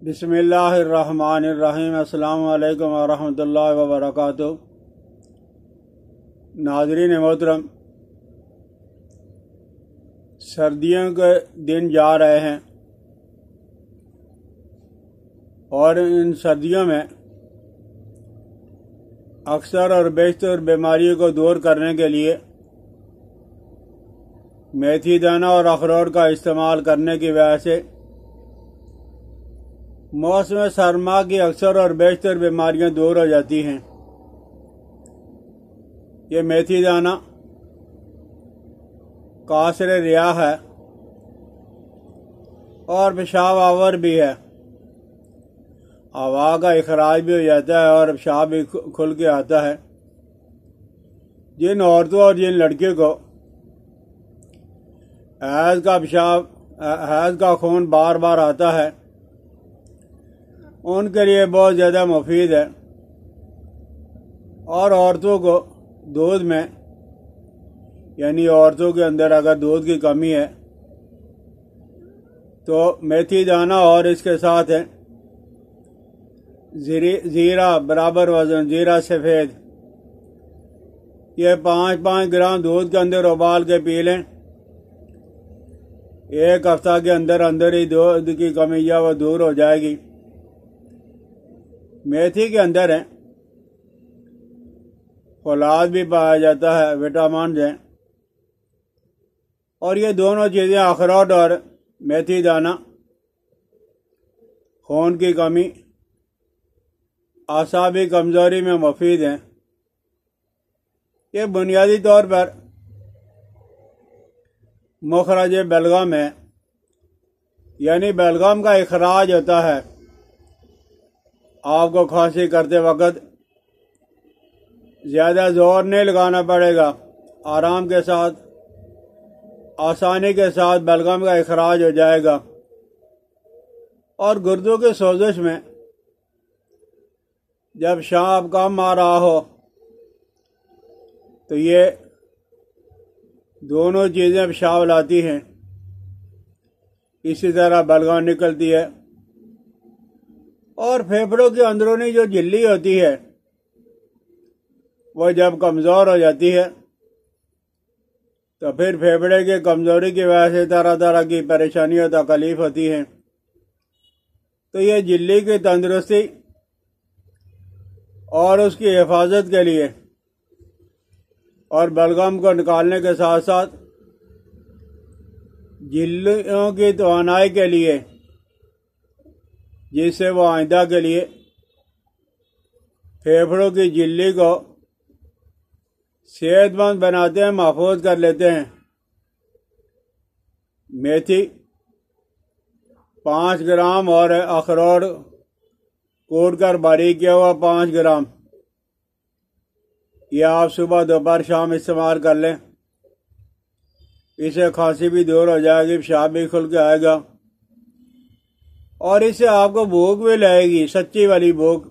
बिस्मिल्लाहिर्रहमानिर्रहीम। अस्सलामु अलैकुम वरहमतुल्लाहि वबरकातुहू। नाज़रीन मोहतरम, सर्दियों के दिन जा रहे हैं और इन सर्दियों में अक्सर और बेशतर बीमारियों को दूर करने के लिए मेथी दाना और अखरोट का इस्तेमाल करने की वजह से मौसम सरमा की अक्सर और बेशतर बीमारियां दूर हो जाती हैं। ये मेथी दाना कासर रिया है और पेशाब आवर भी है। हवा का इखराज भी हो जाता है और पेशाब भी खुल के आता है। जिन औरतों और जिन लड़कियों को हैज़ का खून बार बार आता है, उनके लिए बहुत ज़्यादा मुफीद है। और औरतों को दूध में, यानी औरतों के अंदर अगर दूध की कमी है तो मेथी दाना और इसके साथ है जीरा बराबर वजन, जीरा सफ़ेद, ये 5-5 ग्राम दूध के अंदर उबाल के पी लें। एक हफ्ता के अंदर अंदर ही दूध की कमी या वो दूर हो जाएगी। मेथी के अंदर है फौलाद भी पाया जाता है, विटामिन है। और ये दोनों चीज़ें, अखरोट और मेथी दाना, खून की कमी, आसाबी कमज़ोरी में मुफीद हैं। ये बुनियादी तौर पर मुखरज बेलगम है, यानी बेलगम का इखराज होता है। आपको खांसी करते वक्त ज़्यादा जोर नहीं लगाना पड़ेगा, आराम के साथ, आसानी के साथ बेलगम का इखराज हो जाएगा। और गुर्दों की सोजिश में जब शाम कम आ रहा हो तो ये दोनों चीज़ें पेशाब लाती हैं। इसी तरह बेलगम निकलती है। और फेफड़ों की अंदरूनी जो झिल्ली होती है वह जब कमज़ोर हो जाती है तो फिर फेफड़े की कमज़ोरी की वजह से तरह तरह की परेशानी और तकलीफ होती है। तो ये झिल्ली की तंदुरुस्ती और उसकी हिफाजत के लिए और बेलगम को निकालने के साथ साथ झिल्लियों की तवानाई के लिए, जिससे वो आइंदा के लिए फेफड़ों की झिल्ली को सेहतमंद बनाते हैं, महफूज कर लेते हैं। मेथी 5 ग्राम और अखरोट कूट कर बारीक किया हुआ 5 ग्राम, यह आप सुबह दोपहर शाम इस्तेमाल कर लें। इससे खांसी भी दूर हो जाएगी, पेशाब भी खुल के आएगा और इससे आपको भूख भी लगेगी, सच्ची वाली भूख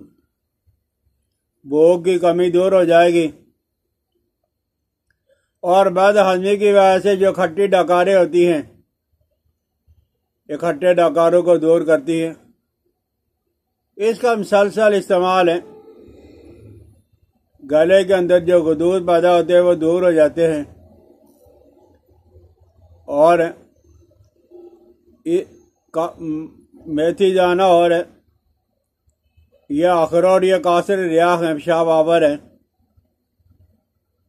की कमी दूर हो जाएगी। और बदहजमी की वजह से जो खट्टी डकारें होती हैं, ये खट्टे डकारों को दूर करती है। इसका मुसलसल इस्तेमाल है। गले के अंदर जो गुदूद पैदा होते हैं वो दूर हो जाते हैं। और मेथी दाना और यह अखरोट, यह कासर रिया है, पेशाब आवर है।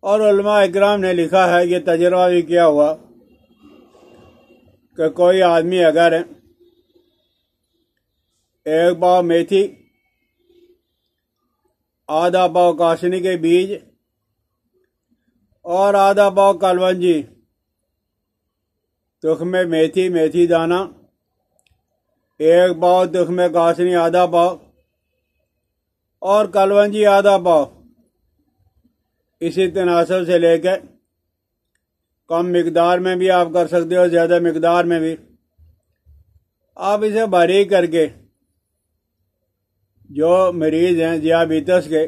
और उलमा इकराम ने लिखा है, ये तजर्बा भी किया हुआ, कि कोई आदमी अगर एक पाव मेथी, आधा पाव काशनी के बीज और आधा पाव कलवंजी, तुख्मे मेथी, मेथी दाना, 1 पाव तुख्मे काशनी आधा पाव और कलवंजी आधा पाव, इसी तनासब से लेकर कम मिकदार में भी आप कर सकते हो, ज़्यादा मिकदार में भी आप इसे बारीक करके, जो मरीज़ हैं दियाबितस के,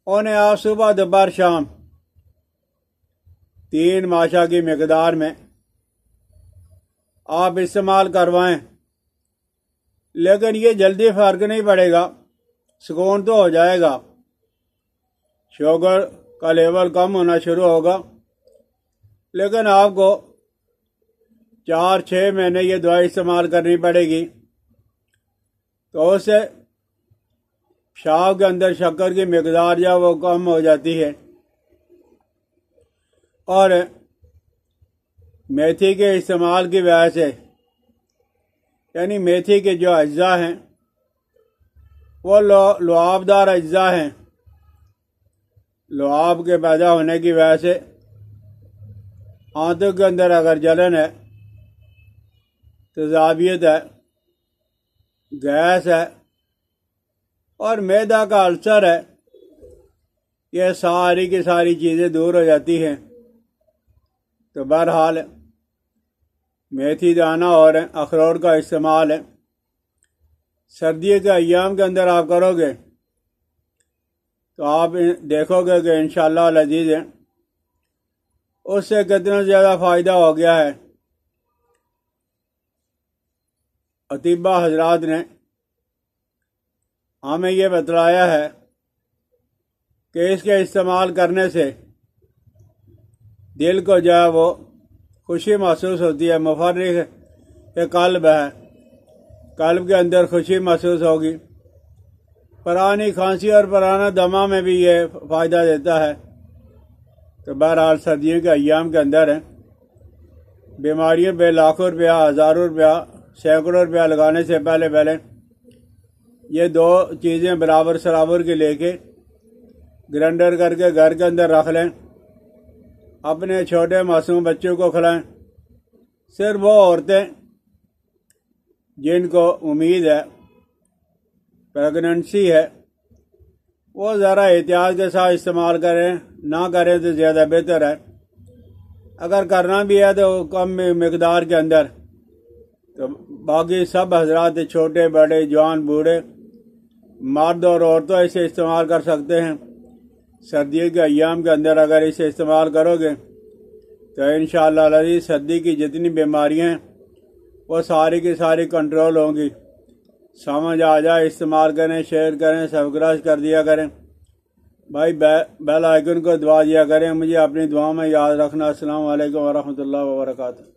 उन्हें आप सुबह दोपहर शाम 3 माशा की मिकदार में आप इस्तेमाल करवाएं। लेकिन ये जल्दी फ़र्क नहीं पड़ेगा, सुकून तो हो जाएगा। शुगर का लेवल कम होना शुरू होगा, लेकिन आपको 4-6 महीने ये दवाई इस्तेमाल करनी पड़ेगी। तो उससे पेशाब के अंदर शक्कर की मिकदार जो वो कम हो जाती है और मेथी के इस्तेमाल की वजह से, यानी मेथी के जो अज्जा हैं वो लुआबदार अज्जा हैं। लुआब के पैदा होने की वजह से आंतों के अंदर अगर जलन है, तेजाबियत है, गैस है और मैदा का अल्सर है, ये सारी की सारी चीज़ें दूर हो जाती हैं। तो बहरहाल मेथी दाना और अखरोट का इस्तेमाल है सर्दियों के अय्याम के अंदर आप करोगे तो आप देखोगे कि इंशाअल्लाह लजीज है उससे कितना ज़्यादा फ़ायदा हो गया है। अतीबा हजरात ने हमें ये बतलाया है कि इसके इस्तेमाल करने से दिल को जो है वो खुशी महसूस होती है। मुफर्रिख कल्ब है, कल्ब के अंदर खुशी महसूस होगी। पुरानी खांसी और पुराना दमा में भी ये फ़ायदा देता है। तो बहरहाल सर्दियों के अय्याम के अंदर है, बीमारियों पे लाखों रुपया, हज़ारों रुपया, सैकड़ों रुपया लगाने से पहले ये दो चीज़ें बराबर सराबर के लेके ग्राइंडर करके घर के अंदर रख लें, अपने छोटे मासूम बच्चों को खिलाएं। सिर्फ वो औरतें जिनको उम्मीद है, प्रेगनेंसी है, वो ज़रा एहतियात के साथ इस्तेमाल करें, ना करें तो ज़्यादा बेहतर है। अगर करना भी है तो कम मिकदार के अंदर। तो बाकी सब हजरात, छोटे बड़े जवान बूढ़े, मर्द और औरतों इसे इस्तेमाल कर सकते हैं। सर्दियों के अय्याम के अंदर अगर इसे इस्तेमाल करोगे तो इंशाअल्लाह अज़ीज़ सर्दी की जितनी बीमारियां हैं वो सारी की सारी कंट्रोल होंगी। समझ आ जाए, इस्तेमाल करें, शेयर करें, सब्सक्राइब कर दिया करें भाई, बेल आइकन को दबा दिया करें। मुझे अपनी दुआ में याद रखना। अस्सलाम वालेकुम व रहमतुल्लाहि व बरकातुहू।